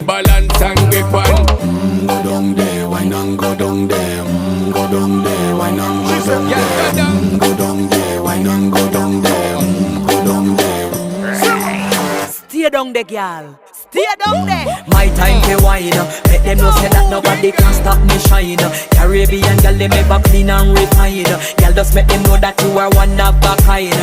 balance and grip on. Go down there, why not go down there? Go down there, why not go down there? Go down there, why not go down there? Go down there. Stay down there, girl. Stay down there. My time to wine. Make them know say that nobody can stop me shine. Caribbean girl, they make up clean and refine. Girl, just make them know that you are one of a kind.